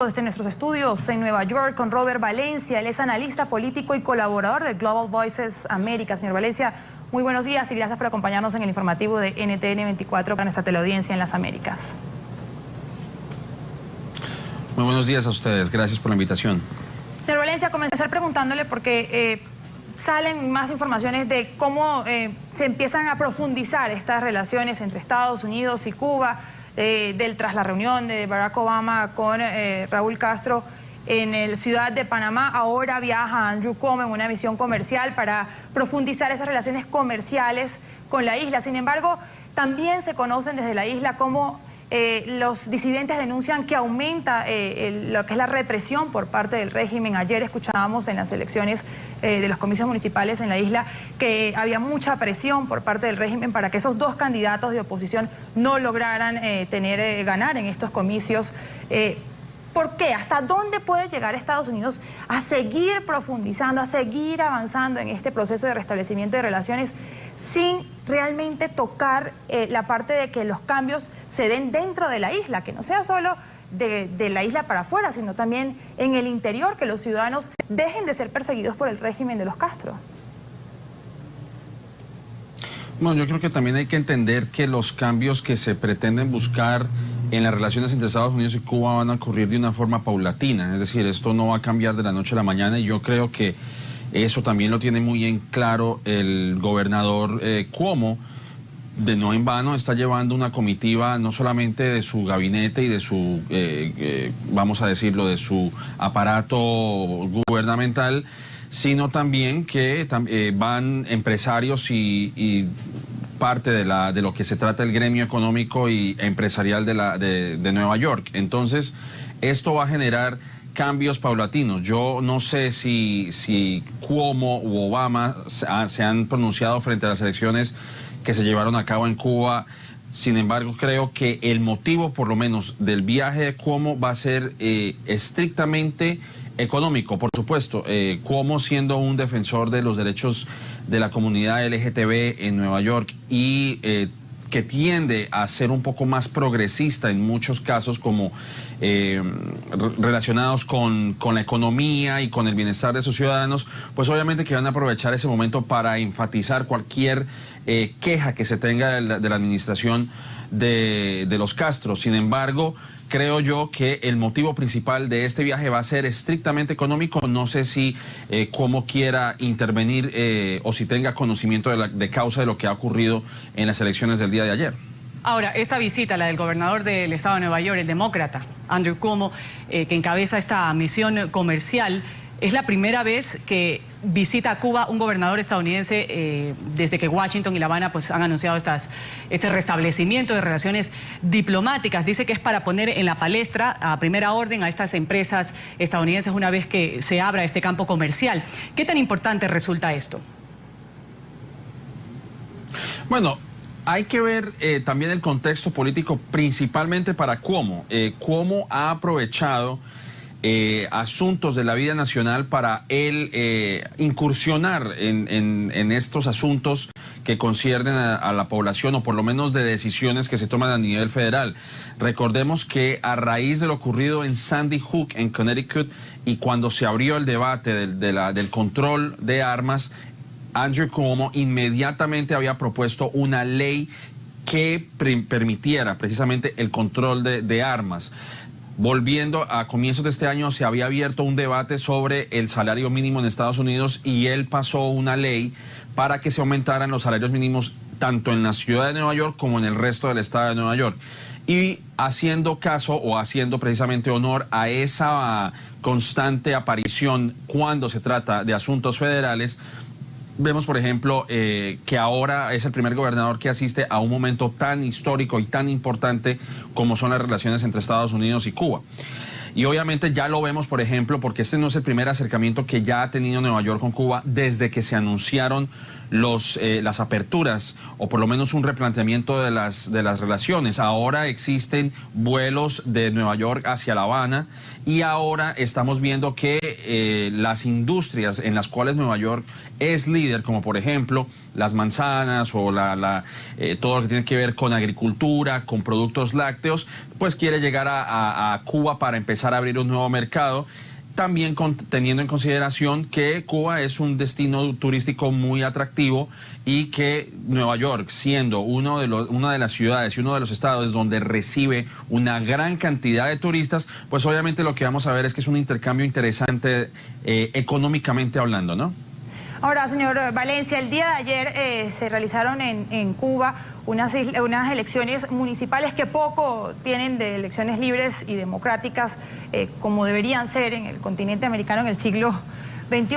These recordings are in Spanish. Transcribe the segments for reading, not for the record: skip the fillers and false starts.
Desde nuestros estudios en Nueva York con Robert Valencia. Él es analista político y colaborador del Global Voices América. Señor Valencia, muy buenos días y gracias por acompañarnos en el informativo de NTN 24 para nuestra teleaudiencia en las Américas. Muy buenos días a ustedes, gracias por la invitación. Señor Valencia, comenzar preguntándole porque salen más informaciones de cómo se empiezan a profundizar estas relaciones entre Estados Unidos y Cuba, tras la reunión de Barack Obama con Raúl Castro en la ciudad de Panamá. Ahora viaja Andrew Cuomo en una misión comercial para profundizar esas relaciones comerciales con la isla. Sin embargo, también se conocen desde la isla cómo los disidentes denuncian que aumenta lo que es la represión por parte del régimen. Ayer escuchábamos en las elecciones de los comicios municipales en la isla que había mucha presión por parte del régimen para que esos dos candidatos de oposición no lograran ganar en estos comicios. ¿Por qué? ¿Hasta dónde puede llegar Estados Unidos a seguir profundizando, a seguir avanzando en este proceso de restablecimiento de relaciones sin realmente tocar la parte de que los cambios se den dentro de la isla, que no sea solo de la isla para afuera, sino también en el interior, que los ciudadanos dejen de ser perseguidos por el régimen de los Castro? Bueno, yo creo que también hay que entender que los cambios que se pretenden buscar en las relaciones entre Estados Unidos y Cuba van a ocurrir de una forma paulatina, es decir, esto no va a cambiar de la noche a la mañana, y yo creo que eso también lo tiene muy en claro el gobernador Cuomo. De no en vano está llevando una comitiva no solamente de su gabinete y de su, vamos a decirlo, de su aparato gubernamental, sino también que van empresarios y parte de lo que se trata el gremio económico y empresarial de Nueva York. Entonces, esto va a generar cambios paulatinos. Yo no sé si Cuomo u Obama se han pronunciado frente a las elecciones que se llevaron a cabo en Cuba. Sin embargo, creo que el motivo, por lo menos, del viaje de Cuomo va a ser estrictamente económico. Por supuesto, Cuomo, siendo un defensor de los derechos de la comunidad LGTB en Nueva York y que tiende a ser un poco más progresista en muchos casos, como relacionados con la economía y con el bienestar de sus ciudadanos, pues obviamente que van a aprovechar ese momento para enfatizar cualquier queja que se tenga de la administración de los Castro. Sin embargo, creo yo que el motivo principal de este viaje va a ser estrictamente económico. No sé si cómo quiera intervenir o si tenga conocimiento de causa de lo que ha ocurrido en las elecciones del día de ayer. Ahora, esta visita, la del gobernador del estado de Nueva York, el demócrata Andrew Cuomo, que encabeza esta misión comercial, es la primera vez que visita a Cuba un gobernador estadounidense desde que Washington y La Habana pues han anunciado este restablecimiento de relaciones diplomáticas. Dice que es para poner en la palestra a primera orden a estas empresas estadounidenses una vez que se abra este campo comercial. ¿Qué tan importante resulta esto? Bueno, hay que ver también el contexto político, principalmente para Cuomo. Cuomo ha aprovechado asuntos de la vida nacional para él incursionar en estos asuntos que conciernen a la población, o por lo menos de decisiones que se toman a nivel federal. Recordemos que a raíz de lo ocurrido en Sandy Hook, en Connecticut, y cuando se abrió el debate del control de armas, Andrew Cuomo inmediatamente había propuesto una ley que permitiera precisamente el control de armas. Volviendo a comienzos de este año, se había abierto un debate sobre el salario mínimo en Estados Unidos y él pasó una ley para que se aumentaran los salarios mínimos tanto en la ciudad de Nueva York como en el resto del estado de Nueva York. Y haciendo caso o haciendo precisamente honor a esa constante aparición cuando se trata de asuntos federales, vemos, por ejemplo, que ahora es el primer gobernador que asiste a un momento tan histórico y tan importante como son las relaciones entre Estados Unidos y Cuba. Y obviamente ya lo vemos, por ejemplo, porque este no es el primer acercamiento que ya ha tenido Nueva York con Cuba desde que se anunciaron las aperturas, o por lo menos un replanteamiento de las relaciones. Ahora existen vuelos de Nueva York hacia La Habana y ahora estamos viendo que las industrias en las cuales Nueva York es líder, como por ejemplo las manzanas o todo lo que tiene que ver con agricultura, con productos lácteos, pues quiere llegar a Cuba para empezar a abrir un nuevo mercado. También teniendo en consideración que Cuba es un destino turístico muy atractivo y que Nueva York, siendo una de las ciudades y uno de los estados donde recibe una gran cantidad de turistas, pues obviamente lo que vamos a ver es que es un intercambio interesante económicamente hablando, ¿no? Ahora, señor Valencia, el día de ayer se realizaron en Cuba unas elecciones municipales que poco tienen de elecciones libres y democráticas como deberían ser en el continente americano en el siglo XXI.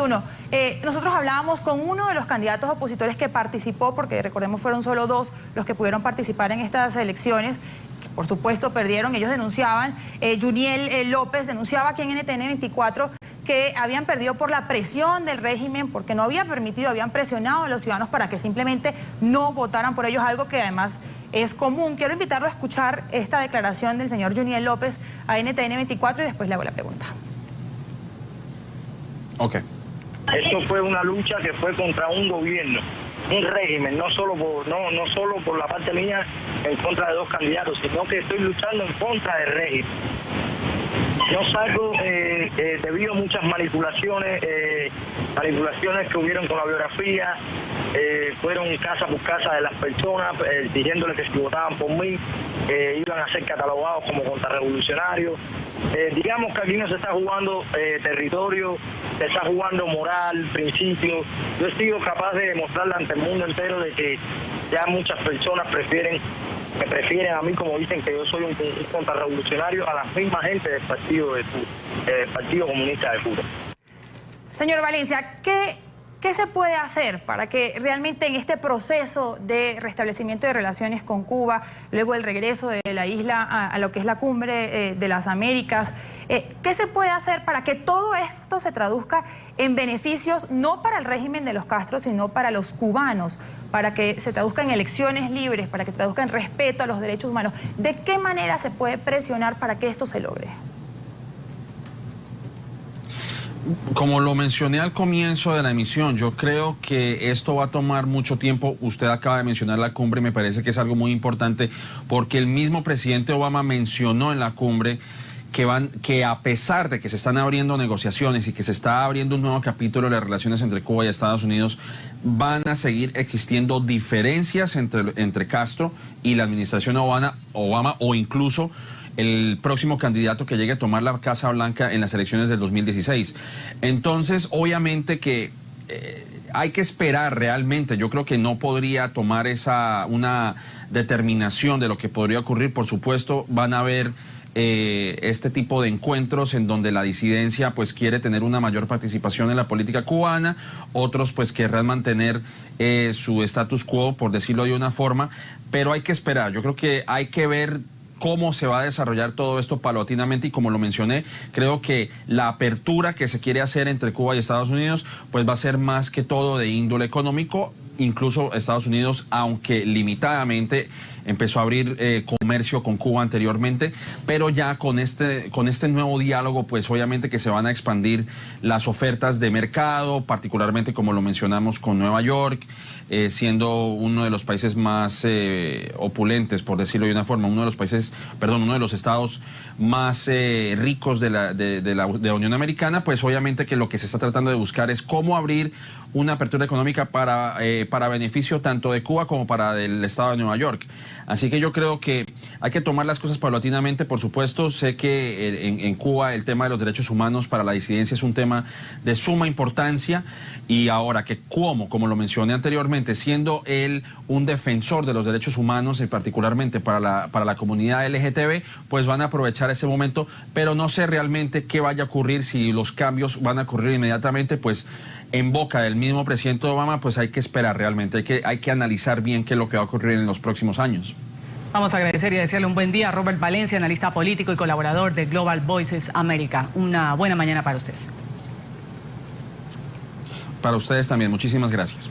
Nosotros hablábamos con uno de los candidatos opositores que participó, porque recordemos fueron solo 2 los que pudieron participar en estas elecciones, que por supuesto perdieron. Ellos denunciaban, Juniel López denunciaba aquí en NTN 24 que habían perdido por la presión del régimen, porque no había permitido, habían presionado a los ciudadanos para que simplemente no votaran por ellos, algo que además es común. Quiero invitarlo a escuchar esta declaración del señor Juniel López a NTN 24 y después le hago la pregunta. Ok. Esto fue una lucha que fue contra un gobierno, un régimen, no solo por la parte mía en contra de 2 candidatos, sino que estoy luchando en contra del régimen. No salgo debido a muchas manipulaciones que hubieron con la biografía, fueron casa por casa de las personas, diciéndoles que si votaban por mí iban a ser catalogados como contrarrevolucionarios. Digamos que aquí no se está jugando territorio, se está jugando moral, principios. Yo he sido capaz de demostrarle ante el mundo entero de que ya muchas personas me prefieren a mí, como dicen que yo soy un contrarrevolucionario, a la misma gente del Partido Comunista de Cuba. Señor Valencia, ¿qué se puede hacer para que realmente en este proceso de restablecimiento de relaciones con Cuba, luego el regreso de la isla a lo que es la cumbre de las Américas, qué se puede hacer para que todo esto se traduzca en beneficios no para el régimen de los Castro, sino para los cubanos, para que se traduzca en elecciones libres, para que se traduzca en respeto a los derechos humanos? ¿De qué manera se puede presionar para que esto se logre? Como lo mencioné al comienzo de la emisión, yo creo que esto va a tomar mucho tiempo. Usted acaba de mencionar la cumbre y me parece que es algo muy importante porque el mismo presidente Obama mencionó en la cumbre que a pesar de que se están abriendo negociaciones y que se está abriendo un nuevo capítulo de las relaciones entre Cuba y Estados Unidos, van a seguir existiendo diferencias entre Castro y la administración Obama o incluso el próximo candidato que llegue a tomar la Casa Blanca en las elecciones del 2016. Entonces, obviamente que hay que esperar realmente. Yo creo que no podría tomar una determinación de lo que podría ocurrir. Por supuesto, van a haber este tipo de encuentros en donde la disidencia pues quiere tener una mayor participación en la política cubana, otros pues querrán mantener su status quo, por decirlo de una forma, pero hay que esperar. Yo creo que hay que ver cómo se va a desarrollar todo esto paulatinamente y como lo mencioné, creo que la apertura que se quiere hacer entre Cuba y Estados Unidos pues va a ser más que todo de índole económico. Incluso Estados Unidos, aunque limitadamente, empezó a abrir comercio con Cuba anteriormente, pero ya con este nuevo diálogo, pues obviamente que se van a expandir las ofertas de mercado, particularmente como lo mencionamos con Nueva York, siendo uno de los países más opulentes, por decirlo de una forma, uno de los estados más ricos de la Unión Americana, pues obviamente que lo que se está tratando de buscar es cómo abrir una apertura económica para beneficio tanto de Cuba como para el estado de Nueva York. Así que yo creo que hay que tomar las cosas paulatinamente. Por supuesto, sé que en Cuba el tema de los derechos humanos para la disidencia es un tema de suma importancia y ahora que como lo mencioné anteriormente, siendo él un defensor de los derechos humanos y particularmente para la comunidad LGTB, pues van a aprovechar ese momento, pero no sé realmente qué vaya a ocurrir, si los cambios van a ocurrir inmediatamente, pues en boca del mismo presidente Obama, pues hay que esperar realmente, hay que analizar bien qué es lo que va a ocurrir en los próximos años. Vamos a agradecer y desearle un buen día a Robert Valencia, analista político y colaborador de Global Voices América. Una buena mañana para usted. Para ustedes también, muchísimas gracias.